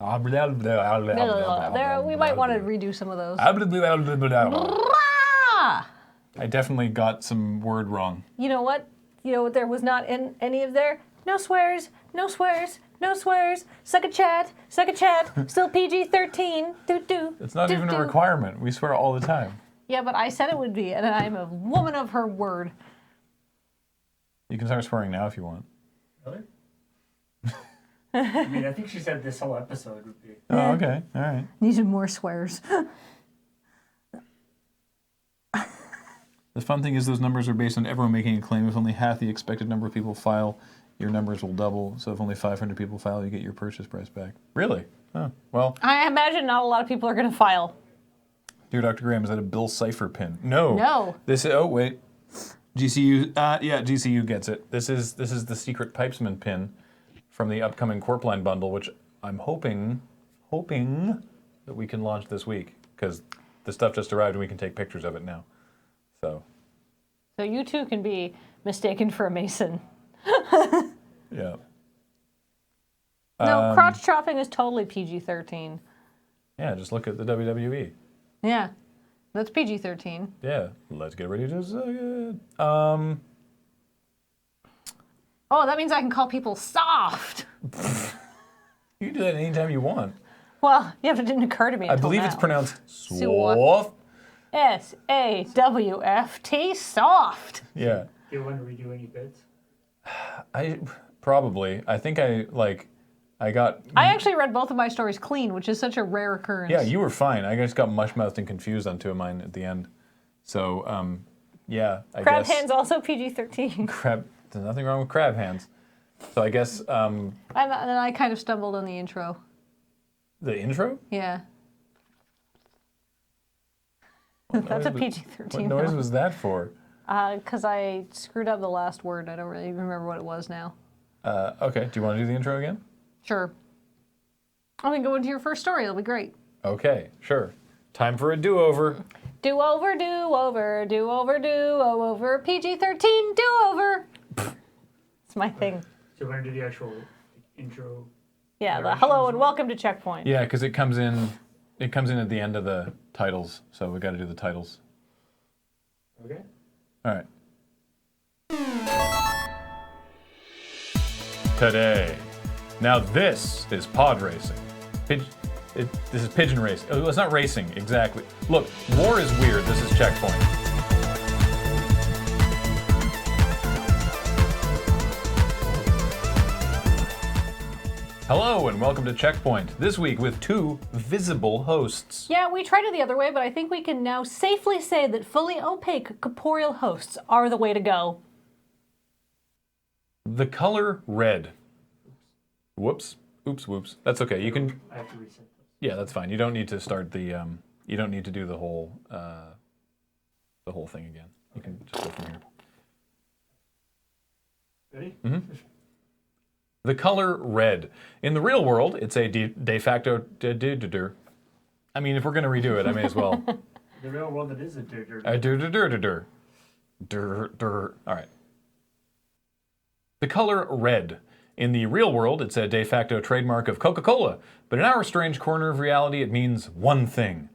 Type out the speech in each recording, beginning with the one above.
There, we might want to redo some of those. I definitely got some word wrong. You know what? There was not in any of there. No swears, no swears, no swears. Suck a chat, still PG-13. It's not even a requirement. We swear all the time. Yeah, but I said it would be, and I'm a woman of her word. You can start swearing now if you want. Really? I mean, I think she said this whole episode would be. Oh, okay. All right. Needed more swears. The fun thing is those numbers are based on everyone making a claim. If only half the expected number of people file, your numbers will double. So if only 500 people file, you get your purchase price back. Really? Oh, well. I imagine not a lot of people are going to file. Dear Dr. Graham, is that a Bill Cipher pin? No. No. Oh, wait. GCU, yeah, GCU gets it. This is the secret Pipesman pin from the upcoming Corpline bundle, which I'm hoping that we can launch this week, because the stuff just arrived and we can take pictures of it now. So you too can be mistaken for a Mason. Yeah. No, crotch chopping is totally PG-13. Yeah, just look at the WWE. Yeah, that's PG-13. Yeah, let's get ready to suck it. Oh, that means I can call people soft. You can do that anytime you want. Well, yeah, but it didn't occur to me until I believe now. it's pronounced Soft. soft. S-A-W-F-T, soft. Yeah. Do you want to redo any bits? I think I got... I actually read both of my stories clean, which is such a rare occurrence. Yeah, you were fine. I just got mush-mouthed and confused on two of mine at the end. So, yeah, I Crab guess... hands also PG-13. There's nothing wrong with crab hands. So I guess... And then I kind of stumbled on the intro. The intro? Yeah. That's a PG-13 What noise was that for? Because I screwed up the last word. I don't really even remember what it was now. Okay, do you want to do the intro again? Sure. I'm going to go into your first story. It'll be great. Okay, sure. Time for a do-over. Do-over, do-over, do-over, do-over, PG-13, do-over. It's my thing. So we're going to do the actual intro. Yeah, the hello and welcome to Checkpoint. Yeah, because it comes in at the end of the titles, so we got to do the titles. Okay. All right. Today. Now this is pod racing. This is pigeon racing. Oh, it's not racing, exactly. Look, war is weird. This is Checkpoint. Hello and welcome to Checkpoint. This week with two visible hosts. Yeah, we tried it the other way, but I think we can now safely say that fully opaque corporeal hosts are the way to go. The color red. Whoops. Oops, whoops. That's okay. You can... I have to reset this. Yeah, that's fine. You don't need to start the... you don't need to do the whole thing again. You can just go from here. Ready? Mm-hmm. The color red. In the real world, it's a de facto... I mean, if we're going to redo it, I may as well. The real world, it is a dir. All right. The color red. In the real world, it's a de facto trademark of Coca-Cola, but in our strange corner of reality, it means one thing.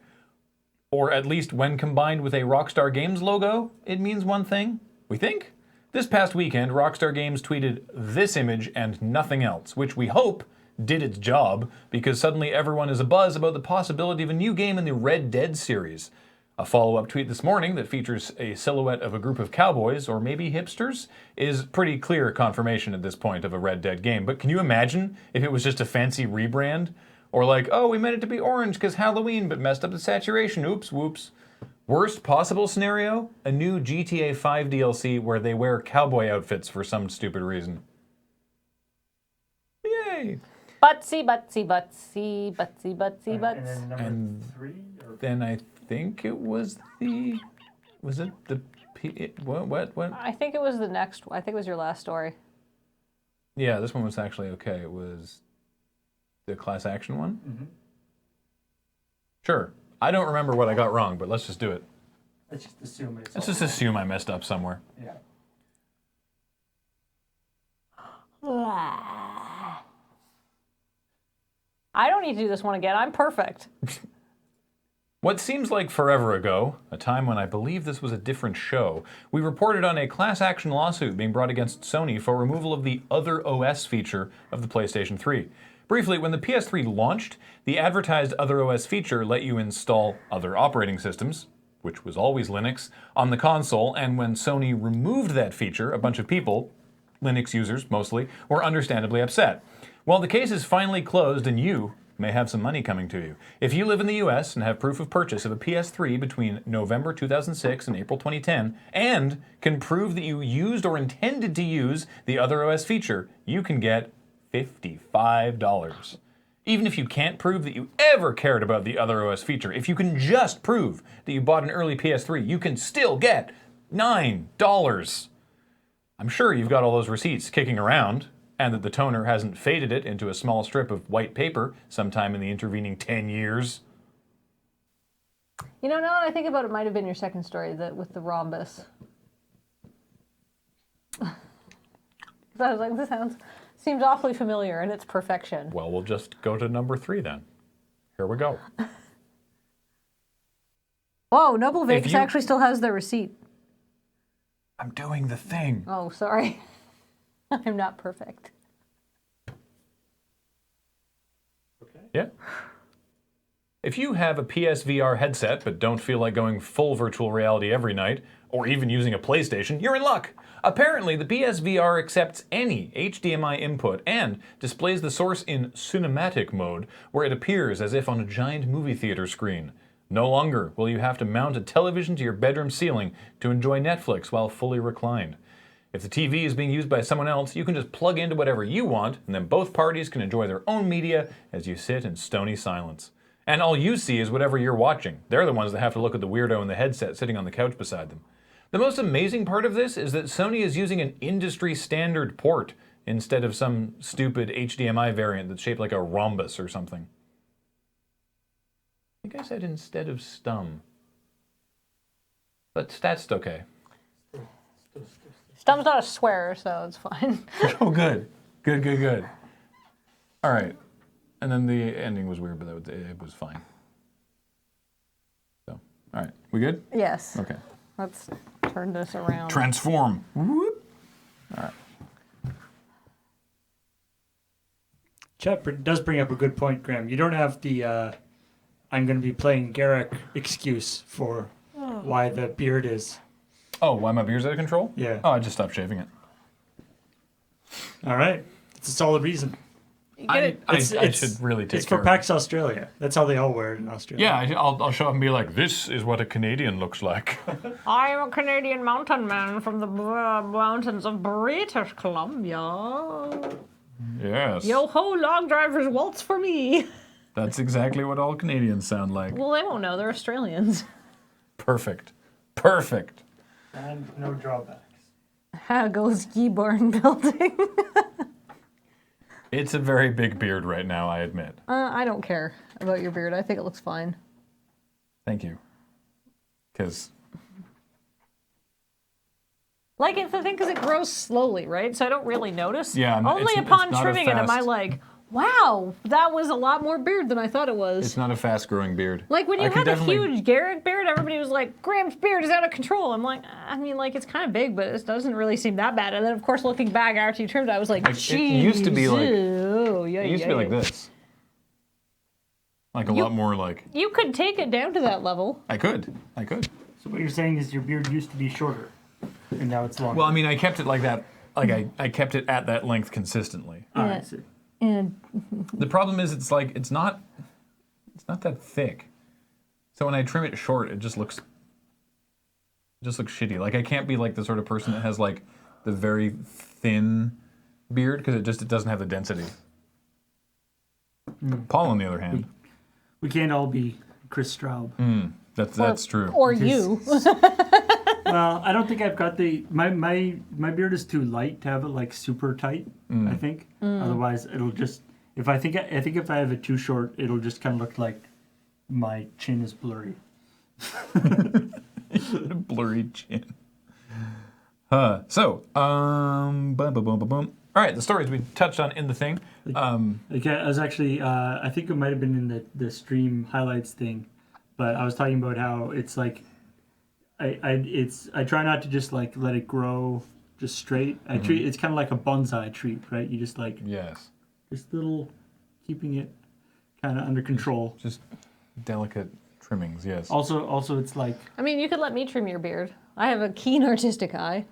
Or at least when combined with a Rockstar Games logo, it means one thing. We think? This past weekend, Rockstar Games tweeted this image and nothing else, which we hope did its job, because suddenly everyone is abuzz about the possibility of a new game in the Red Dead series. A follow-up tweet this morning that features a silhouette of a group of cowboys, or maybe hipsters, is pretty clear confirmation at this point of a Red Dead game. But can you imagine if it was just a fancy rebrand? Or like, oh, we meant it to be orange because Halloween, but messed up the saturation. Oops, whoops. Worst possible scenario? A new GTA 5 DLC where they wear cowboy outfits for some stupid reason. Yay! Butsy, butsy, butsy, butsy, butsy, butts. And then number 3? Or... Then I think it was the... Was it the... What? I think it was the next... I think it was your last story. Yeah, this one was actually okay. It was the class action one? Mm-hmm. Sure. I don't remember what I got wrong, but let's just do it. Let's just assume it's... Let's just assume I messed up somewhere. Yeah. I don't need to do this one again. I'm perfect. What seems like forever ago, a time when I believe this was a different show, we reported on a class action lawsuit being brought against Sony for removal of the Other OS feature of the PlayStation 3. Briefly, when the PS3 launched, the advertised Other OS feature let you install other operating systems, which was always Linux, on the console, and when Sony removed that feature, a bunch of people, Linux users mostly, were understandably upset. Well, the case is finally closed and you may have some money coming to you. If you live in the US and have proof of purchase of a PS3 between November 2006 and April 2010, and can prove that you used or intended to use the Other OS feature, you can get $55. Even if you can't prove that you ever cared about the Other OS feature, if you can just prove that you bought an early PS3, you can still get $9. I'm sure you've got all those receipts kicking around, and that the toner hasn't faded it into a small strip of white paper sometime in the intervening 10 years. You know, now that I think about it, might have been your second story with the rhombus. So I was like, this seems awfully familiar, and it's perfection. Well, we'll just go to number 3 then. Here we go. Whoa, Noble Vegas actually still has their receipt. I'm doing the thing. Oh, sorry. I'm not perfect. Okay. Yeah. If you have a PSVR headset but don't feel like going full virtual reality every night, or even using a PlayStation, you're in luck. Apparently, the PSVR accepts any HDMI input and displays the source in cinematic mode, where it appears as if on a giant movie theater screen. No longer will you have to mount a television to your bedroom ceiling to enjoy Netflix while fully reclined. If the TV is being used by someone else, you can just plug into whatever you want, and then both parties can enjoy their own media as you sit in stony silence. And all you see is whatever you're watching. They're the ones that have to look at the weirdo in the headset sitting on the couch beside them. The most amazing part of this is that Sony is using an industry standard port instead of some stupid HDMI variant that's shaped like a rhombus or something. I think I said instead of stum. But that's okay. Stum's not a swear, so it's fine. Oh, good. Good. All right. And then the ending was weird, but it was fine. So, all right. We good? Yes. Okay. Let's turn this around. Transform. Whoop. All right. Chet does bring up a good point, Graham. You don't have the I'm going to be playing Garrick excuse for why the beard is. Oh, why my beard's out of control? Yeah. Oh, I just stopped shaving it. All right. It's a solid reason. I should really take It's for care of PAX Australia. That's how they all wear it in Australia. Yeah, I'll show up and be like, this is what a Canadian looks like. I am a Canadian mountain man from the mountains of British Columbia. Yes. Yo ho, long driver's waltz for me. That's exactly what all Canadians sound like. Well, they won't know. They're Australians. Perfect. And no drawbacks. How goes ski barn building? It's a very big beard right now, I admit. I don't care about your beard. I think it looks fine. Thank you. Because... Like, it's the thing because it grows slowly, right? So I don't really notice. Yeah, Only it's upon not a trimming it am I fast- like, wow, that was a lot more beard than I thought it was. It's not a fast-growing beard. Like, when I you can had a definitely- huge Garrick beard, everybody was like, Graham's beard is out of control. I'm like, I mean, like, it's kind of big, but it doesn't really seem that bad. And then, of course, looking back after you trimmed it, I was like, Like, it used to be like- it It used to be like this. Like a lot more like... You could take it down to that level. I could. So what you're saying is your beard used to be shorter, and now it's longer. Well, I mean, I kept it like that. Like, I kept it at that length consistently. I see. And The problem is, it's not that thick. So when I trim it short, it just looks shitty. Like, I can't be like the sort of person that has like the very thin beard because it doesn't have the density. Paul, on the other hand, We can't all be Chris Straub. that's true. or you. Well, I don't think I've got my beard is too light to have it like super tight. I think. Otherwise, it'll just if I think if I have it too short, it'll just kind of look like my chin is blurry. Blurry chin. So, boom. All right, the stories we touched on in the thing. I was actually, I think it might have been in the stream highlights thing, but I was talking about how it's like, I try not to just like let it grow just straight. I treat it's kind of like a bonsai tree, right? You just like Yes. just little, keeping it kind of under control. Just delicate trimmings, yes. Also, it's like I mean, you could let me trim your beard. I have a keen artistic eye.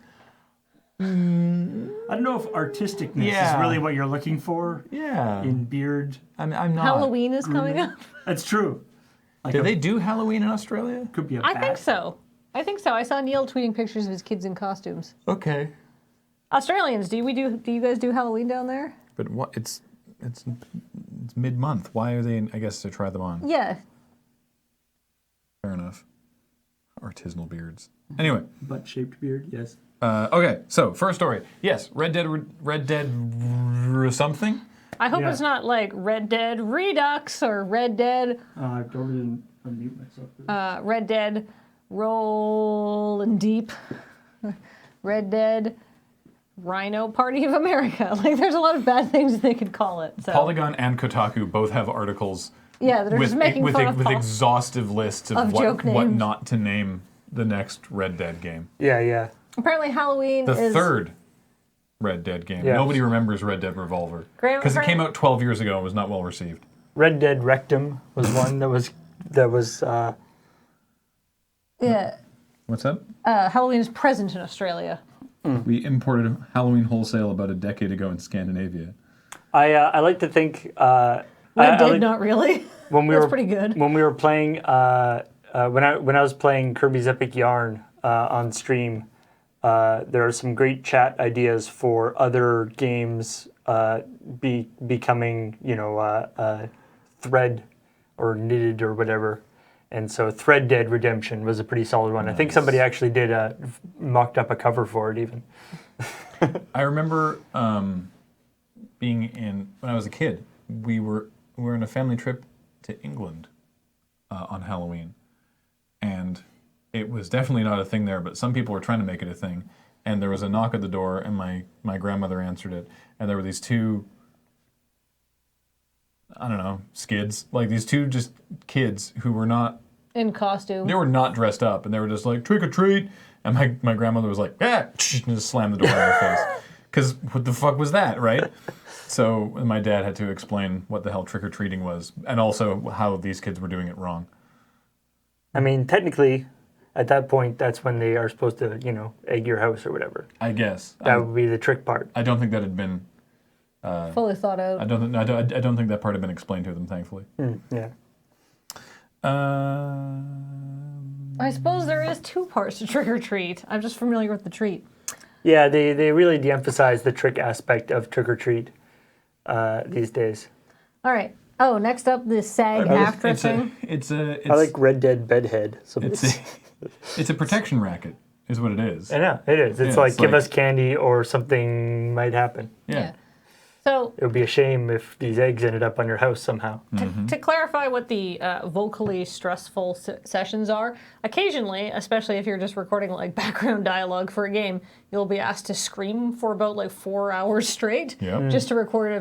I don't know if artisticness Yeah. is really what you're looking for Yeah. in beard. I'm not. Halloween is coming up. That's true. Like Do they do Halloween in Australia? could be a I bat. think so. I saw Neil tweeting pictures of his kids in costumes. Okay. Australians, do you guys do Halloween down there? But what? It's mid-month. Why are they? I guess to try them on. Yeah. Fair enough. Artisanal beards. Anyway. Butt-shaped beard, yes. Okay. So first story. Yes. Red Dead something. I hope Yeah. it's not like Red Dead Redux or Red Dead I totally didn't unmute myself. Red Dead Rollin' Deep, Red Dead Rhino Party of America. Like, there's a lot of bad things they could call it. So. Polygon and Kotaku both have articles Yeah, they're just making fun of with exhaustive lists of joke what names. not to name the next Red Dead game. Yeah. Apparently Halloween The is... third Red Dead game. Yeah. Nobody remembers Red Dead Revolver Graham- because it came out 12 years ago and was not well received. Red Dead Rectum was one that was Yeah, What's that? Halloween is present in Australia. We imported Halloween wholesale about a decade ago in Scandinavia. I like to think Red I Dead, like- not really. when we That's were pretty good. when we were playing when I was playing Kirby's Epic Yarn on stream. There are some great chat ideas for other games becoming thread or knitted or whatever. And so Thread Dead Redemption was a pretty solid one. I think somebody actually did mocked up a cover for it even. I remember being when I was a kid. We were on a family trip to England on Halloween, and it was definitely not a thing there. But some people were trying to make it a thing, and there was a knock at the door, and my grandmother answered it, and there were these two, I don't know, skids, like these two just kids who were not. In costume. They were not dressed up, and they were just like, trick or treat. And my grandmother was like, ah, and just slammed the door in their face. Because what the fuck was that, right? So my dad had to explain what the hell trick or treating was, and also how these kids were doing it wrong. I mean, technically, at that point, that's when they are supposed to, egg your house or whatever. I guess. That would be the trick part. I don't think that had been. Fully thought out. I don't think that part had been explained to them, thankfully. Yeah. I suppose there is two parts to trick or treat. I'm just familiar with the treat. Yeah, they really de-emphasize the trick aspect of trick or treat these days. All right. Oh, next up, the SAG-AFTRA thing. I like Red Dead Bedhead. So It's a protection racket, is what it is. I know, it is. It's Yeah, like, it's give like- us candy or something might happen. Yeah. So It would be a shame if these eggs ended up on your house somehow. to clarify what the vocally stressful sessions are, occasionally, especially if you're just recording like background dialogue for a game, you'll be asked to scream for about like 4 hours straight, Yep. just to record a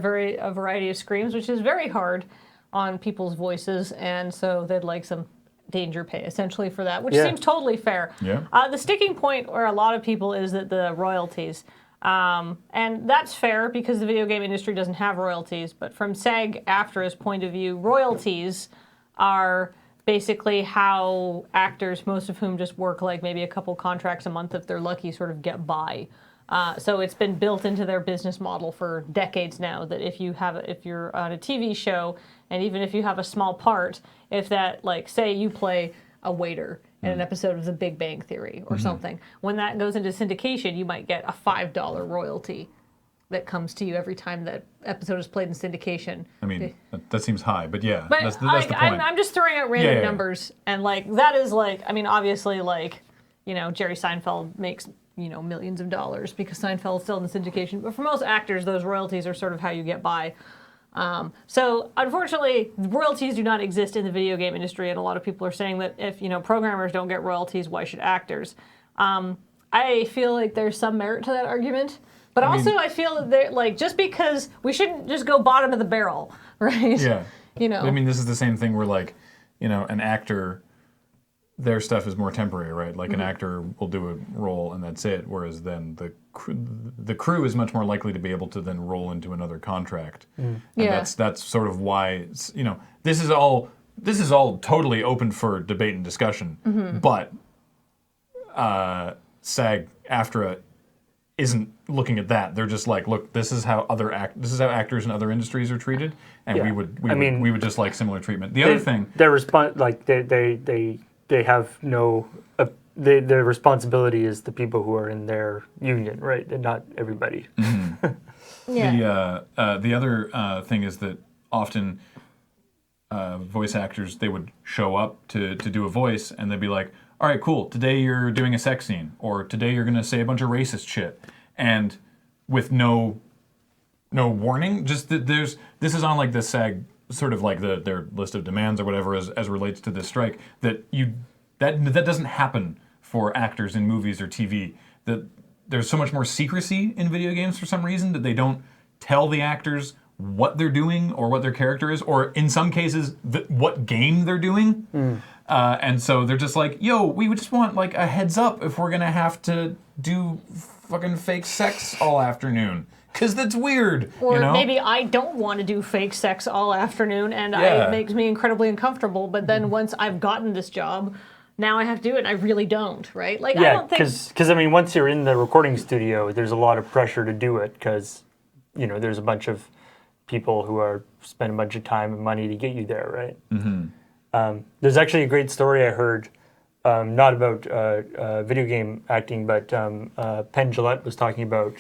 variety of screams, which is very hard on people's voices, and so they'd like some danger pay essentially for that, which Yeah. seems totally fair. Yeah. The sticking point where a lot of people is that the royalties. And that's fair because the video game industry doesn't have royalties. But from SAG-AFTRA's point of view, royalties are basically how actors, most of whom just work like maybe a couple contracts a month if they're lucky, sort of get by. So it's been built into their business model for decades now that if you're on a TV show and even if you have a small part, if that, like, say you play a waiter in an episode of The Big Bang Theory or something. When that goes into syndication, you might get a $5 royalty that comes to you every time that episode is played in syndication. I mean, that seems high, but yeah, But that's the point. I'm just throwing out random Yeah. numbers, and like that is like, I mean, obviously, like, Jerry Seinfeld makes millions of dollars because Seinfeld's still in syndication. But for most actors, those royalties are sort of how you get by. So unfortunately, royalties do not exist in the video game industry, and a lot of people are saying that if programmers don't get royalties, why should actors? I feel like there's some merit to that argument But also, I feel that they're like, just because we shouldn't just go bottom of the barrel, right? Yeah. You know. I mean, this is the same thing where, like, you know, an actor, their stuff is more temporary, right? Like, an actor will do a role and that's it, whereas then the crew is much more likely to be able to then roll into another contract. And that's sort of why, you know, this is all totally open for debate and discussion, but SAG-AFTRA isn't looking at that. They're just like, look, this is how actors in other industries are treated, and we would just like similar treatment. The other thing, their response, like they have no. Their responsibility is the people who are in their union, right? And not everybody. Yeah. The other thing is that often voice actors, they would show up to do a voice, and they'd be like, all right, cool, today you're doing a sex scene, or today you're going to say a bunch of racist shit, and with no warning, just this is on like the SAG, sort of like their list of demands or whatever as relates to this strike, that doesn't happen for actors in movies or TV, that there's so much more secrecy in video games for some reason that they don't tell the actors what they're doing or what their character is, or in some cases, what game they're doing. And so they're just like, yo, we would just want like a heads up if we're gonna have to do fucking fake sex all afternoon. Because that's weird. Or you know? maybe I don't want to do fake sex all afternoon and it makes me incredibly uncomfortable, but then once I've gotten this job, now I have to do it and I really don't, right? Like, I don't think... because I mean, once you're in the recording studio, there's a lot of pressure to do it because, you know, there's a bunch of people who are spend a bunch of time and money to get you there, right? There's actually a great story I heard, not about video game acting, but Penn Jillette was talking about.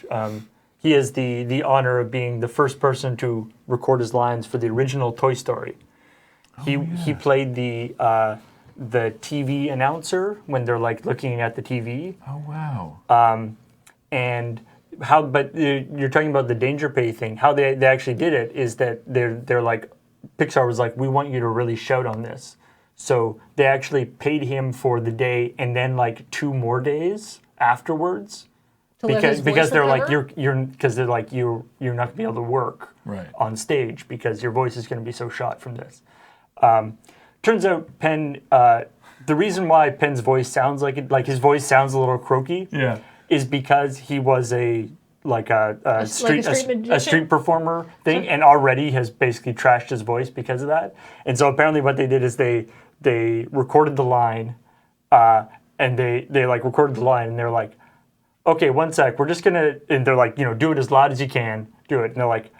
He has the honor of being the first person to record his lines for the original Toy Story. He played the TV announcer when they're like looking at the TV. Oh wow! But you're talking about the danger pay thing. How they actually did it is that they're like, Pixar was like, we want you to really shout on this. So they actually paid him for the day and then like 2 more days afterwards. Because they're like you're not gonna be able to work on stage because your voice is gonna be so shot from this. Turns out Penn, the reason why Penn's voice sounds like his voice sounds a little croaky, is because he was a street performer thing, and already has basically trashed his voice because of that. And so apparently what they did is they recorded the line, and they like recorded the line, and they're like, okay, one sec, we're just gonna, and they're like, you know, do it as loud as you can, do it. And they're like,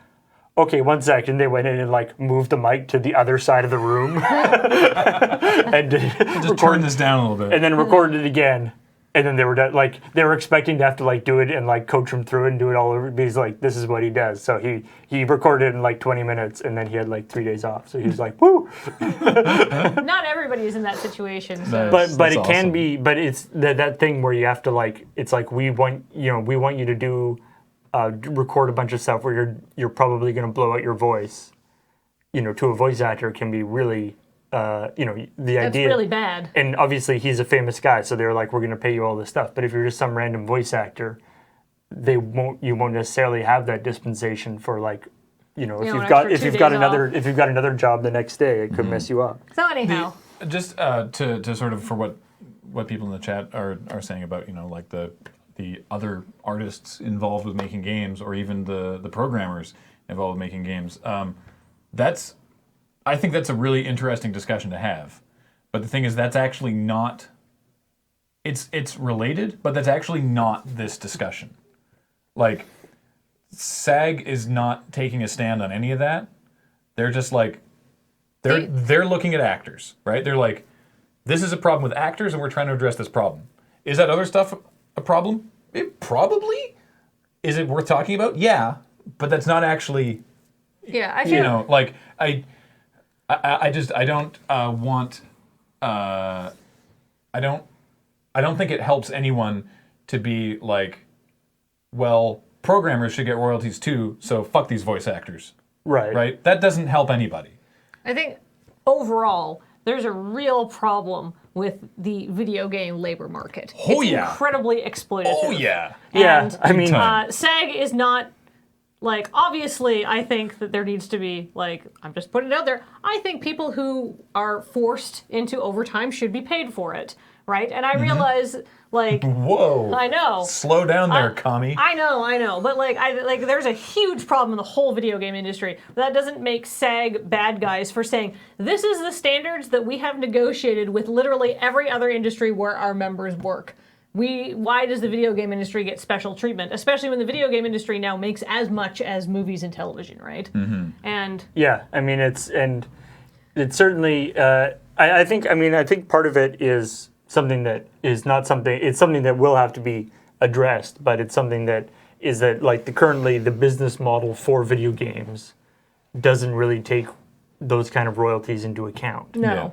okay, one sec, and they went in and like moved the mic to the other side of the room, and just turn this down a little bit, and then recorded it again. And then they were done, like they were expecting to have to like do it and like coach him through it and do it all over. Because like this is what he does. So he recorded it in like 20 minutes and then he had like 3 days off. So he was like, woo. Not everybody's in that situation. So. But it awesome. can be. But it's that thing where you have to like. It's like we want you to do record a bunch of stuff where you're probably going to blow out your voice. You know, to a voice actor can be really. The idea. That's really bad. And obviously he's a famous guy, so they're like, we're going to pay you all this stuff. But if you're just some random voice actor, you won't necessarily have that dispensation for like, if you've got another job the next day, it could mess you up. So anyhow, just to sort of for what people in the chat are saying about like the other artists involved with making games, or even the programmers involved with making games, I think that's a really interesting discussion to have. But the thing is, that's actually not... It's related, but that's actually not this discussion. Like, SAG is not taking a stand on any of that. They're just like... They're looking at actors, right? They're like, this is a problem with actors, and we're trying to address this problem. Is that other stuff a problem? It probably. Is it worth talking about? Yeah, but that's not actually... Yeah, I feel... I don't think it helps anyone to be like, well, programmers should get royalties too, so fuck these voice actors. Right? That doesn't help anybody. I think overall, there's a real problem with the video game labor market. Oh, it's yeah. incredibly exploitative. Oh, yeah. Yeah, And, I mean, SEG is not, like, obviously, I think that there needs to be, like, I'm just putting it out there, I think people who are forced into overtime should be paid for it, right? And I realize, like, Whoa. I know. Slow down there, commie. I know, but like, there's a huge problem in the whole video game industry. That doesn't make SAG bad guys for saying this is the standards that we have negotiated with literally every other industry where our members work. Why does the video game industry get special treatment, especially when the video game industry now makes as much as movies and television, right? Mm-hmm. And yeah, I mean, it's certainly. I think part of it is something that is not something. It's something that will have to be addressed, but it's something that is that like currently the business model for video games doesn't really take those kind of royalties into account. no. Yeah.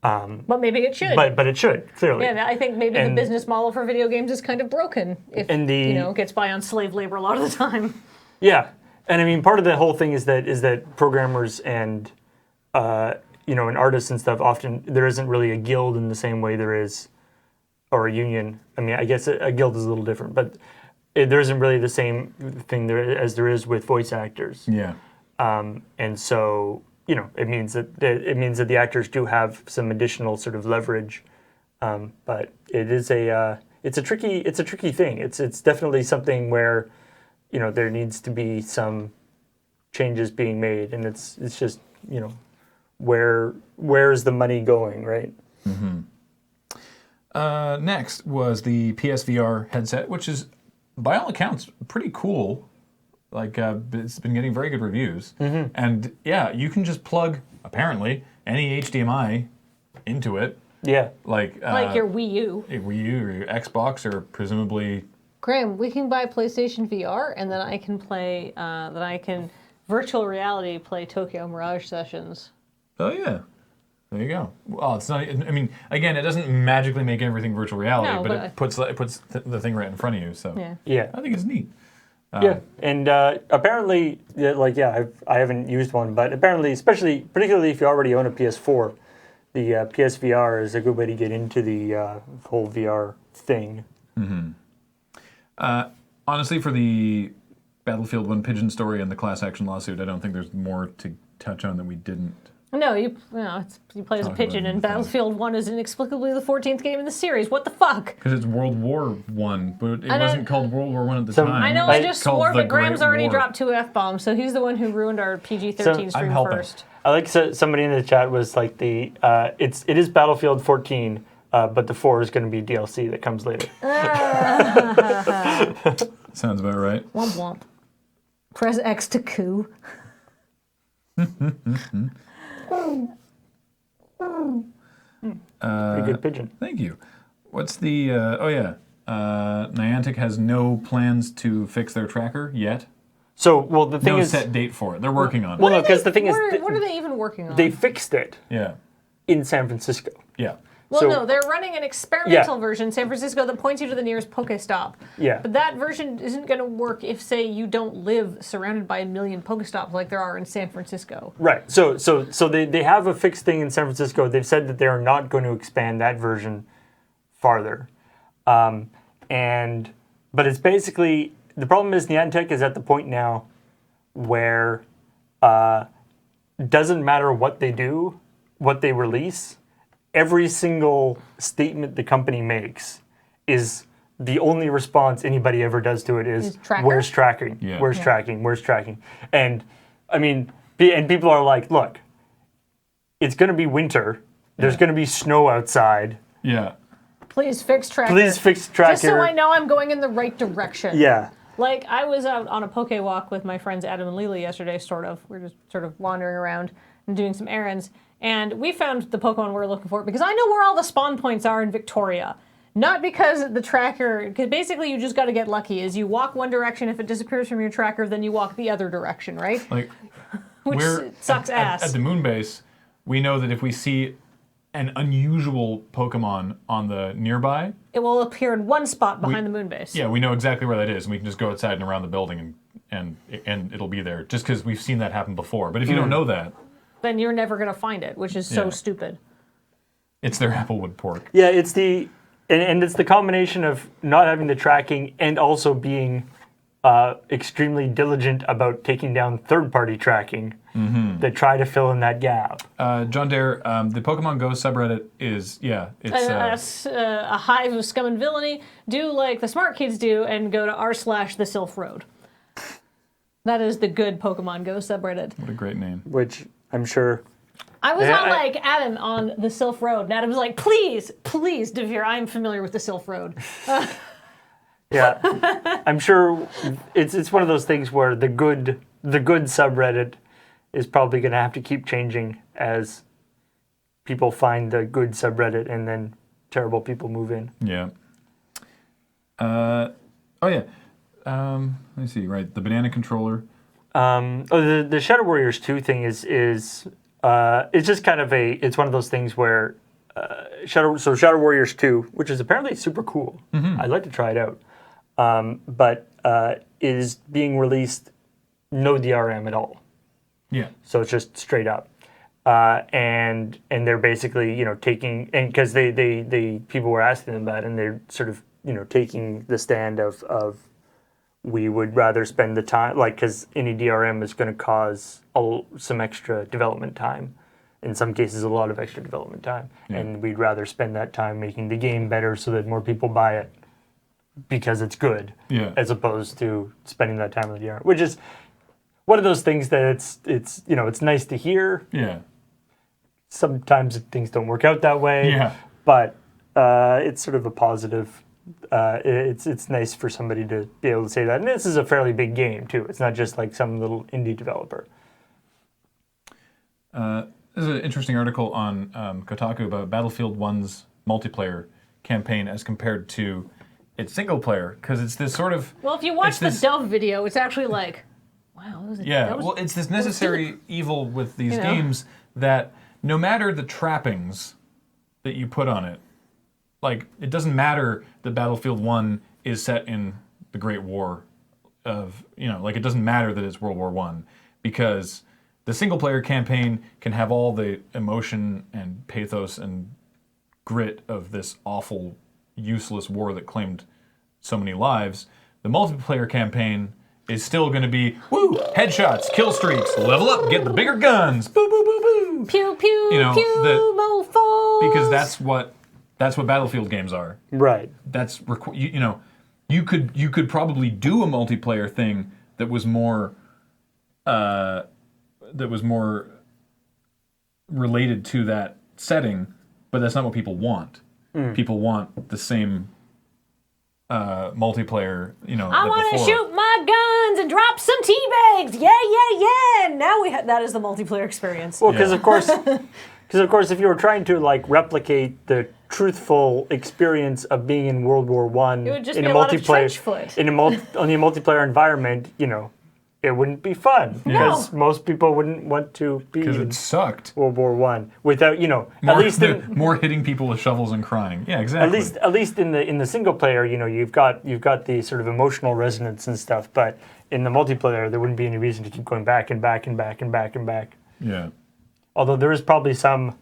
But maybe it should. But it should, clearly. Yeah, I think maybe the business model for video games is kind of broken if it gets by on slave labor a lot of the time. Yeah, and I mean part of the whole thing is that programmers and and artists and stuff often there isn't really a guild in the same way there is, or a union. I mean, I guess a guild is a little different, but there isn't really the same thing there as there is with voice actors. Yeah. And so it means that the actors do have some additional sort of leverage, but it's a tricky thing. It's definitely something where there needs to be some changes being made, and it's just where's the money going, right? Next was the PSVR headset, which is, by all accounts, pretty cool. Like, it's been getting very good reviews. Mm-hmm. And, yeah, you can just plug, apparently, any HDMI into it. Yeah. Like your Wii U. A Wii U or your Xbox or presumably... Graham, we can buy PlayStation VR, and then I can play, virtual reality play Tokyo Mirage Sessions. Oh, yeah. There you go. Well, it's not... I mean, again, it doesn't magically make everything virtual reality, but it puts the thing right in front of you, so... Yeah. I think it's neat. Yeah, and apparently, I haven't used one, but apparently, particularly if you already own a PS4, the PSVR is a good way to get into the whole VR thing. Mm-hmm. Honestly, for the Battlefield 1 pigeon story and the class action lawsuit, I don't think there's more to touch on that we didn't. No, you play as a pigeon, and Battlefield 1 is inexplicably the 14th game in the series. What the fuck? Because it's World War 1, but it wasn't called World War 1 at the time. I know, I just swore, but Graham's already War. dropped 2 F-bombs, so he's the one who ruined our PG-13 stream I'm helping. first. I like somebody in the chat was like it is Battlefield 14, but the 4 is going to be DLC that comes later. Sounds about right. Womp womp. Press X to coup. Pretty good pigeon. Thank you. What's the... Niantic has no plans to fix their tracker yet. So, well, the thing No is... set date for it. They're working on it. Well, no, because the thing is... What are they even working on? They fixed it Yeah. in San Francisco. Yeah. Well, So- no, they're running an experimental version in San Francisco that points you to the nearest Pokestop. Yeah. But that version isn't going to work if, say, you don't live surrounded by a million Pokestops like there are in San Francisco. Right. So they have a fixed thing in San Francisco. They've said that they are not going to expand that version farther. But it's basically... The problem is Niantic is at the point now where doesn't matter what they do, what they release, every single statement the company makes is the only response anybody ever does to it is where's tracking? Yeah. Where's tracking? Where's tracking? And I mean, and people are like, look, it's going to be winter. There's going to be snow outside. Yeah. Please fix tracker. Please fix tracker. Just so I know I'm going in the right direction. Yeah. Like, I was out on a poke walk with my friends Adam and Lily yesterday, sort of. We were just sort of wandering around and doing some errands. And we found the Pokemon we were looking for because I know where all the spawn points are in Victoria. Not because the tracker, because basically you just got to get lucky. Is you walk one direction, if it disappears from your tracker, then you walk the other direction, right? Like, Which sucks ass. At the moon base, we know that if we see an unusual Pokemon on the nearby, it will appear in one spot behind the moon base. Yeah, we know exactly where that is, and we can just go outside and around the building, and it'll be there, just because we've seen that happen before. But if you don't know that, then you're never going to find it, which is so stupid. It's their applewood pork. Yeah, it's and it's the combination of not having the tracking and also being extremely diligent about taking down third-party tracking that try to fill in that gap. John Dare, the Pokemon Go subreddit is, it's... A hive of scum and villainy. Do like the smart kids do and go to r/the Sylph Road. That is the good Pokemon Go subreddit. What a great name. Which I'm sure... I was on Adam on the Sylph Road, and Adam was like, please, Devere, I am familiar with the Sylph Road. Yeah, I'm sure it's one of those things where the good subreddit is probably going to have to keep changing as people find the good subreddit and then terrible people move in. Yeah. Let me see. Right, the banana controller. The Shadow Warriors 2 thing is it's just kind of it's one of those things where Shadow Warriors 2, which is apparently super cool. I'd like to try it out. But is being released no DRM at all. Yeah. So it's just straight up. And they're basically, taking, and because they people were asking them that, and they're sort of, taking the stand of we would rather spend the time, because any DRM is going to cause some extra development time. In some cases, a lot of extra development time. Yeah. And we'd rather spend that time making the game better so that more people buy it because it's good, as opposed to spending that time on the DRM, which is one of those things that it's nice to hear. Yeah. Sometimes things don't work out that way. Yeah. But it's sort of a positive. It's nice for somebody to be able to say that. And this is a fairly big game, too. It's not just like some little indie developer. There's an interesting article on Kotaku about Battlefield 1's multiplayer campaign as compared to its single player, because it's this sort of... Well, if you watch the Dove video, it's actually like, wow. It's this necessary evil with these games that no matter the trappings that you put on it, it doesn't matter that Battlefield 1 is set in the Great War of, it doesn't matter that it's World War I, because the single-player campaign can have all the emotion and pathos and grit of this awful, useless war that claimed so many lives. The multiplayer campaign is still going to be, woo, headshots, kill streaks, level up, get the bigger guns, boo, boo, boo, boo. Pew, pew, pew, mofos. Because that's what Battlefield games are. Right. That's, you could probably do a multiplayer thing that was more related to that setting, but that's not what people want. People want the same multiplayer, I want to shoot my guns and drop some tea bags. Yeah. Now that is the multiplayer experience. Well, because of course, if you were trying to replicate the truthful experience of being in World War I it would just in be a a lot of multiplayer trench foot. on a multiplayer environment, it wouldn't be fun because most people wouldn't want to be because in it sucked. World War I without more, at least more hitting people with shovels and crying. Yeah, exactly. At least in the single player, you've got the sort of emotional resonance and stuff, but in the multiplayer, there wouldn't be any reason to keep going back and back and back and back and back. Yeah. Although there is probably some,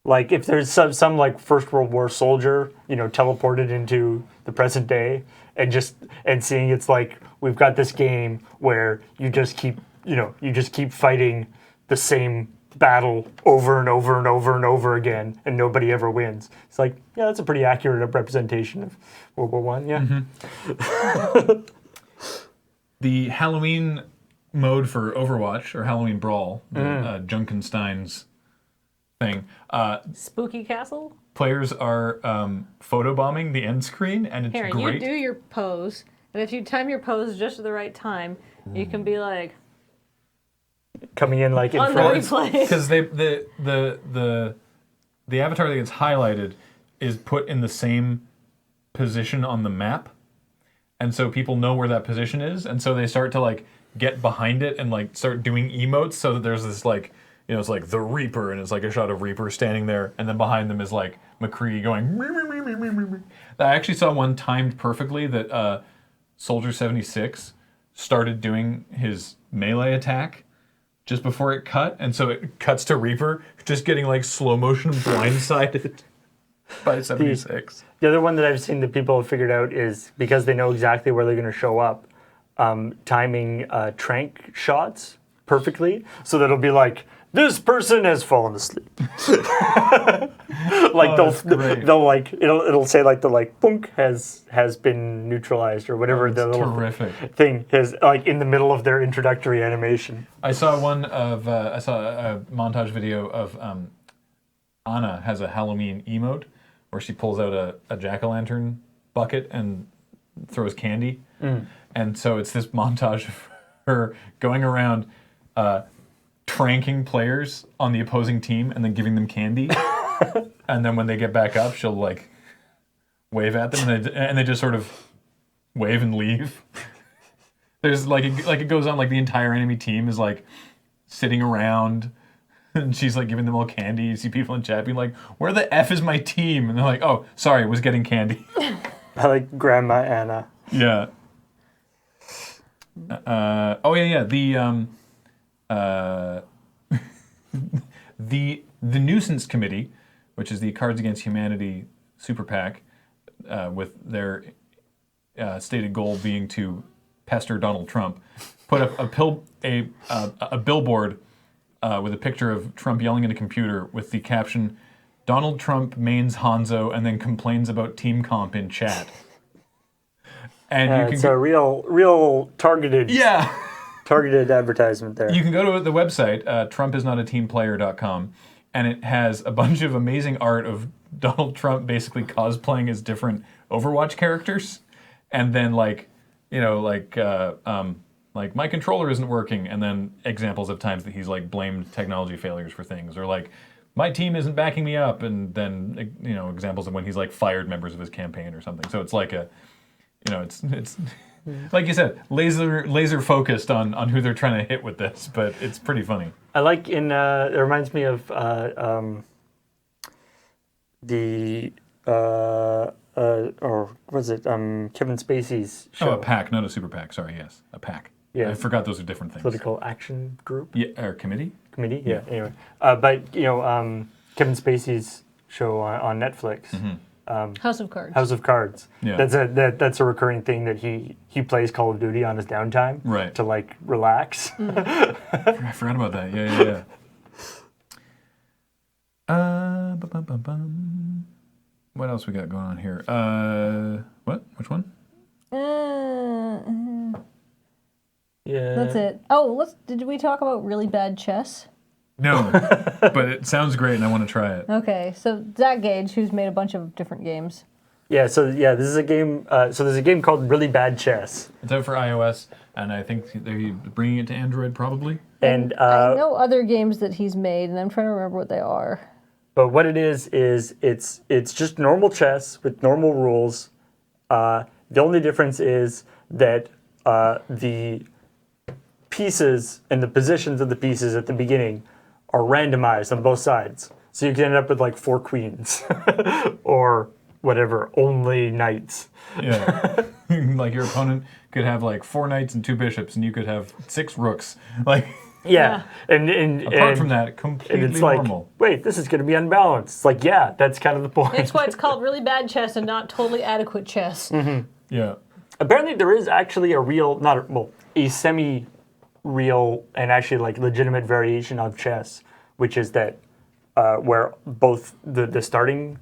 if there's some First World War soldier, teleported into the present day and seeing it's we've got this game where you just keep fighting the same battle over and over and over and over again and nobody ever wins. It's that's a pretty accurate representation of World War I, yeah. Mm-hmm. The Halloween mode for Overwatch, or Halloween Brawl, Junkenstein's thing. Spooky Castle? Players are photobombing the end screen, and it's great. You do your pose, and if you time your pose just at the right time, you can be coming in in on front. the replay. Because the avatar that gets highlighted is put in the same position on the map, and so people know where that position is, and so they start to get behind it and start doing emotes, so that there's this it's the Reaper, and it's a shot of Reaper standing there, and then behind them is McCree going. I actually saw one timed perfectly that Soldier 76 started doing his melee attack just before it cut, and so it cuts to Reaper just getting like slow motion blindsided by 76. The other one that I've seen that people have figured out is because they know exactly where they're going to show up, timing trank shots perfectly, so that it'll be like, this person has fallen asleep. Like they'll like it'll say like the like punk has been neutralized or whatever the little Terrific. thing is, like in the middle of their introductory animation. I saw a montage video of Anna has a Halloween emote where she pulls out a jack-o'-lantern bucket and throws candy. And so it's this montage of her going around tranking players on the opposing team and then giving them candy. And then when they get back up, she'll like wave at them and they just sort of wave and leave. There's like it goes on like the entire enemy team is like sitting around and she's like giving them all candy. You see people in chat being like, "Where the F is my team?" And they're like, "Oh, sorry, was getting candy." I like Grandma Anna. Yeah. The Nuisance Committee, which is the Cards Against Humanity super PAC, with their stated goal being to pester Donald Trump, put up a billboard with a picture of Trump yelling at a computer with the caption, "Donald Trump mains Hanzo and then complains about team comp in chat." And you can it's a real targeted yeah. targeted advertisement there. You can go to the website, trumpisnotateamplayer.com, and it has a bunch of amazing art of Donald Trump basically cosplaying as different Overwatch characters, and then like my controller isn't working, and then examples of times that he's like blamed technology failures for things, or like my team isn't backing me up, and then examples of when he's like fired members of his campaign or something. So it's like it's like you said, laser focused on who they're trying to hit with this, but it's pretty funny. I like it reminds me of or was it Kevin Spacey's show? Oh, a PAC, not a super PAC. Sorry, yes, a PAC. Yeah. I forgot those are different things. Political Action Group. Yeah, or committee. Committee. Yeah. Anyway, but Kevin Spacey's show on Netflix. Mm-hmm. House of Cards. House of Cards. Yeah. That's a recurring thing that he plays Call of Duty on his downtime. Right. To like relax. I forgot about that. Yeah. What else we got going on here? What? Which one? Yeah. That's it. Oh, did we talk about really bad chess? No, but it sounds great and I want to try it. Okay, so Zach Gage, who's made a bunch of different games. Yeah. So this is a game. So there's a game called Really Bad Chess. It's out for iOS, and I think they're bringing it to Android probably. And I know other games that he's made, and I'm trying to remember what they are. But what it is it's just normal chess with normal rules. The only difference is that the pieces and the positions of the pieces at the beginning are randomized on both sides. So you can end up with like 4 queens or whatever, only knights. Yeah. Like your opponent could have like 4 knights and 2 bishops, and you could have 6 rooks. Like Yeah. And apart from that, completely and it's like, normal. wait, this is going to be unbalanced. It's like, yeah, that's kind of the point. That's why it's called really bad chess and not totally adequate chess. Yeah. Apparently there is actually a semi-real and actually like legitimate variation of chess, which is that where both the starting,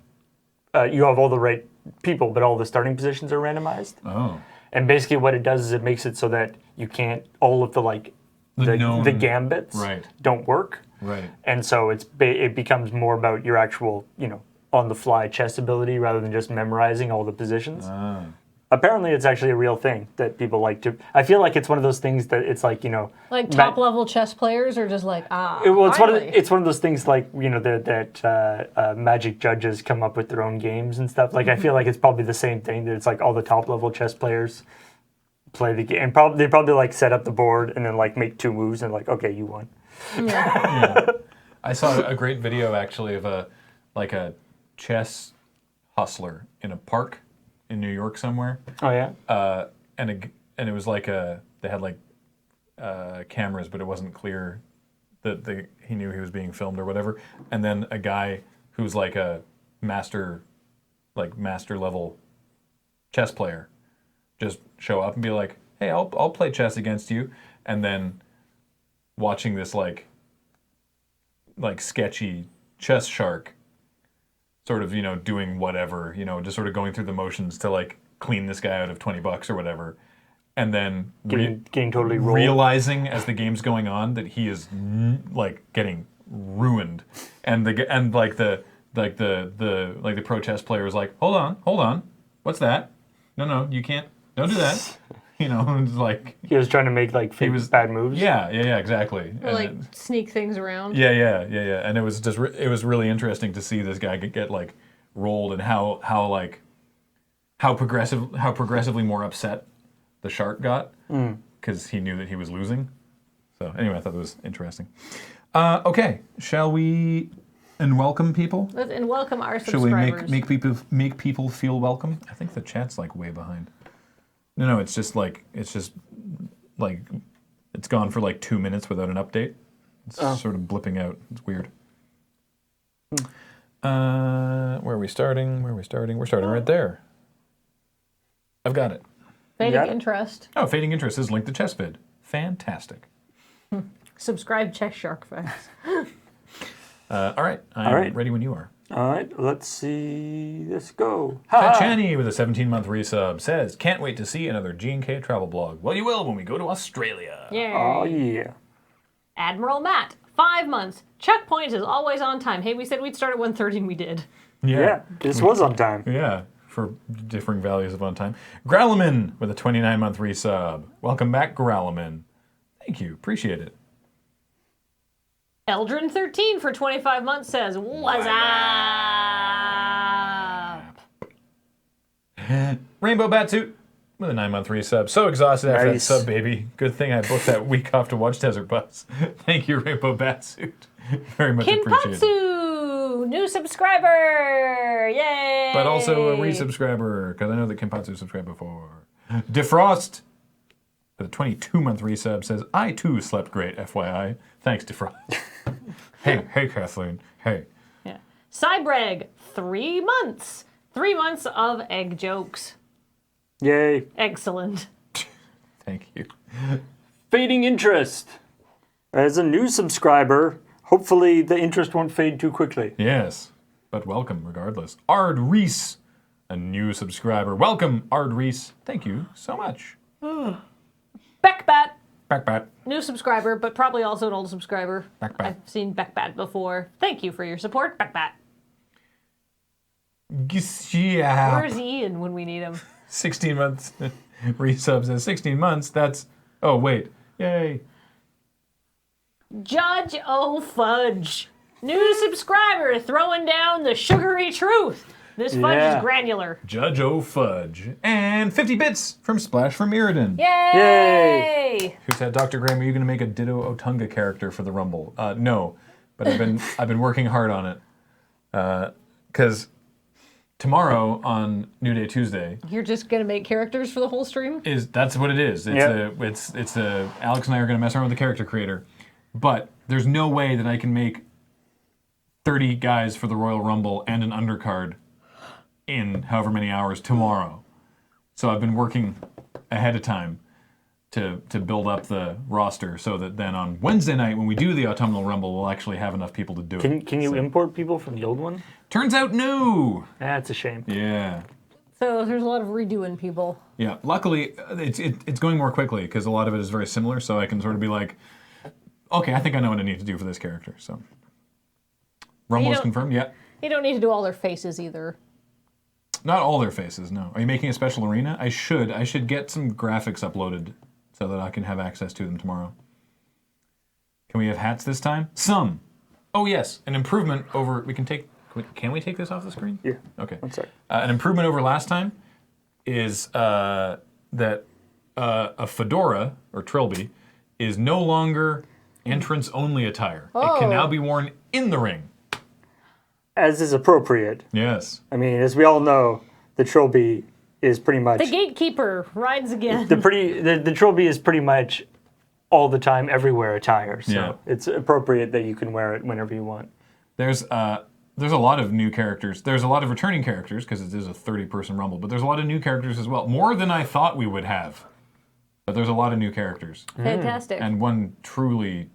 you have all the right people, but all the starting positions are randomized. Oh. And basically what it does is it makes it so that you can't, all of the like, the gambits don't work. Right. And so it becomes more about your actual, on-the-fly chess ability rather than just memorizing all the positions. Ah. Apparently, it's actually a real thing that people like to. I feel like it's one of those things that it's like like top level chess players are just like it's one of those things like that Magic judges come up with their own games and stuff. Like I feel like it's probably the same thing that it's like all the top level chess players play the game and they probably like set up the board and then like make 2 moves and like okay you won. Yeah. I saw a great video actually of a chess hustler in a park in New York somewhere. Oh yeah. And it was like they had like cameras, but it wasn't clear he knew he was being filmed or whatever, and then a guy who's like a master level chess player just show up and be like, "Hey, I'll play chess against you," and then watching this like sketchy chess shark sort of, doing whatever, just sort of going through the motions to like clean this guy out of $20 or whatever, and then getting totally rolled. realizing as the game's going on that he is like getting ruined, and the pro chess player is like, hold on, what's that? No, you can't, don't do that. It's like He was trying to make like bad moves. yeah, exactly. Or like sneak things around. Yeah. And it was just it was really interesting to see this guy get like rolled, and how progressively more upset the shark got because he knew that he was losing. So anyway, I thought that was interesting. Okay, shall we welcome people? And welcome our Shall we subscribers. make people feel welcome? I think the chat's like way behind. No, it's just it's gone for like 2 minutes without an update. It's sort of blipping out. It's weird. Where are we starting? We're starting right there. I've got it. Fading interest. Oh, Fading Interest is linked to ChessVid. Fantastic. Subscribe Chess Shark Facts. All right. I'm ready when you are. All right, let's see. Let's go. Fat Channy with a 17-month resub says, "Can't wait to see another G&K travel blog." Well, you will when we go to Australia. Yay. Oh, yeah. Admiral Matt, 5 months. Checkpoint is always on time. Hey, we said we'd start at 1:30 and we did. Yeah, this was on time. Yeah, for differing values of on time. Growleman with a 29-month resub. Welcome back, Growleman. Thank you. Appreciate it. Eldrin13 for 25 months says, "What's up?" Rainbow Batsuit with a 9-month resub. So exhausted after that Nice. sub, baby. Good thing I booked that week off to watch Desert Bus. Thank you, Rainbow Batsuit. Very much appreciated. Kinpatsu, new subscriber. Yay. But also a resubscriber, because I know that Kinpatsu subscribed before. Defrost with a 22-month resub says, "I too slept great, FYI. Thanks, Defrost." Hey, Kathleen. Hey. Yeah. Cybreg, 3 months. 3 months of egg jokes. Yay. Excellent. Thank you. Fading interest. As a new subscriber, hopefully the interest won't fade too quickly. Yes, but welcome regardless. Ard Reese, a new subscriber. Welcome, Ard Reese. Thank you so much. Beckbat, Backbat. new subscriber, but probably also an old subscriber. Beckbat. I've seen Beckbat before. Thank you for your support, Beckbat. Yeah. Where's Ian when we need him? 16 months. Resubs in 16 months. That's. Oh, wait. Yay. Judge O Fudge, new subscriber, throwing down the sugary truth. This fudge Yeah. is granular. Judge O Fudge. And 50 bits from Splash from Mirrodin. Yay! Who said, "Dr. Graham, are you going to make a Ditto Otunga character for the Rumble?" No, but I've been working hard on it. Because tomorrow on New Day Tuesday You're just gonna make characters for the whole stream? that's what it is. It's Yep. Alex and I are going to mess around with the character creator, but there's no way that I can make 30 guys for the Royal Rumble and an undercard in however many hours tomorrow. So I've been working ahead of time to build up the roster so that then on Wednesday night when we do the Autumnal Rumble, we'll actually have enough people to do it. Can you import people from the old one? Turns out no. That's a shame. Yeah. So there's a lot of redoing people. Yeah. Luckily, it's going more quickly because a lot of it is very similar, so I can sort of be like, okay, I think I know what I need to do for this character. So Rumble is don't- confirmed. Yeah. You don't need to do all their faces either. Not all their faces, no. Are you making a special arena? I should get some graphics uploaded so that I can have access to them tomorrow. Can we have hats this time? Some. Oh yes, an improvement over. Can we take this off the screen? Yeah. Okay. One sec. An improvement over last time is that a fedora or trilby is no longer entrance-only attire. It can now be worn in the ring. As is appropriate. Yes. I mean, as we all know, the trilby is pretty much The gatekeeper rides again. the trilby is pretty much all the time, everywhere attire. So Yeah. it's appropriate that you can wear it whenever you want. There's a lot of new characters. There's a lot of returning characters because it is a 30-person Rumble, but there's a lot of new characters as well. More than I thought we would have. But there's a lot of new characters. Fantastic. And one truly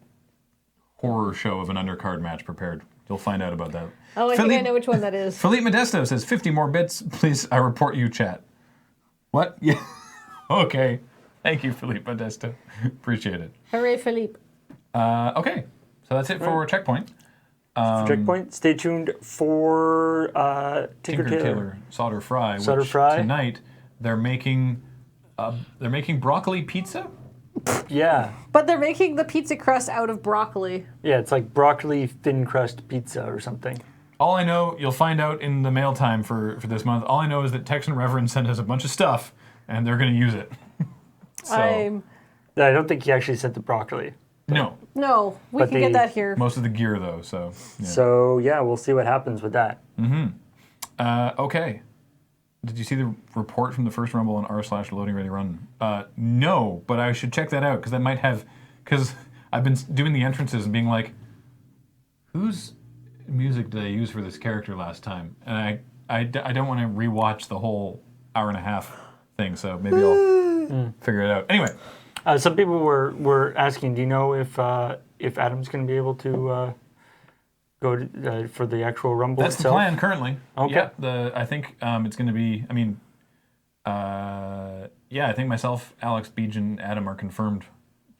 horror show of an undercard match prepared. You'll find out about that. Oh, I think I know which one that is. Philippe Modesto says, 50 more bits, please, I report you, chat. What? Yeah. Okay. Thank you, Philippe Modesto. Appreciate it. Hooray, Philippe. Okay. So that's it for Checkpoint. Checkpoint. Stay tuned for Tinker Tailor. Solder Fry. Solder which Fry. Tonight they're making broccoli pizza. Yeah. But they're making the pizza crust out of broccoli. Yeah, it's like broccoli thin crust pizza or something. All I know, you'll find out in the mail time for this month. All I know is that Texan Reverend sent us a bunch of stuff, and they're going to use it. So, I don't think he actually sent the broccoli. no. No, we But can get the- that here. Most of the gear, though, so... Yeah. So yeah, we'll see what happens with that. Okay. Did you see the report from the first Rumble on r/loading ready run? No, but I should check that out, because that might have... Because I've been doing the entrances and being like, whose music did I use for this character last time? And I don't want to rewatch the whole hour and a half thing, so maybe I'll figure it out. Anyway, Some people were asking, do you know if Adam's going to be able to go to, for the actual Rumble that's the itself? plan currently. Okay. Yeah, I think it's going to be, I mean, yeah, I think myself, Alex, Beej, and Adam are confirmed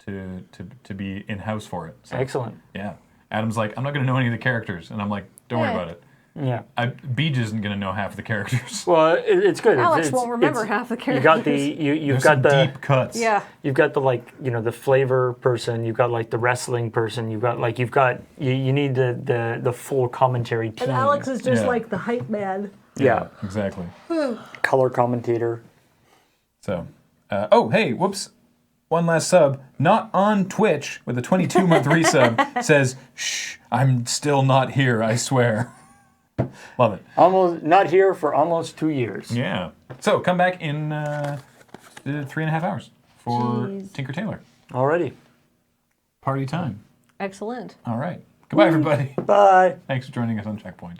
to be in-house for it. So, Excellent. yeah. Adam's like, I'm not going to know any of the characters. And I'm like, don't worry Yeah. about it. Yeah. Beej isn't going to know half the characters. Well, it's good. Alex it's, won't remember it's- half the You got characters. you've There's got some the deep cuts. Yeah. you've got the the flavor person. You've got like the wrestling person. You need the full commentary team. And Alex is just Yeah. like the hype man. Yeah. Exactly. Color commentator. So, oh, hey, whoops. One last sub, not on Twitch, with a 22-month resub, says, shh, I'm still not here, I swear. Love it. Almost not here for almost 2 years. Yeah. So, come back in 3.5 hours for Jeez. Tinker Tailor. Already. Party time. Excellent. All right. Goodbye, everybody. Bye. Thanks for joining us on Checkpoint.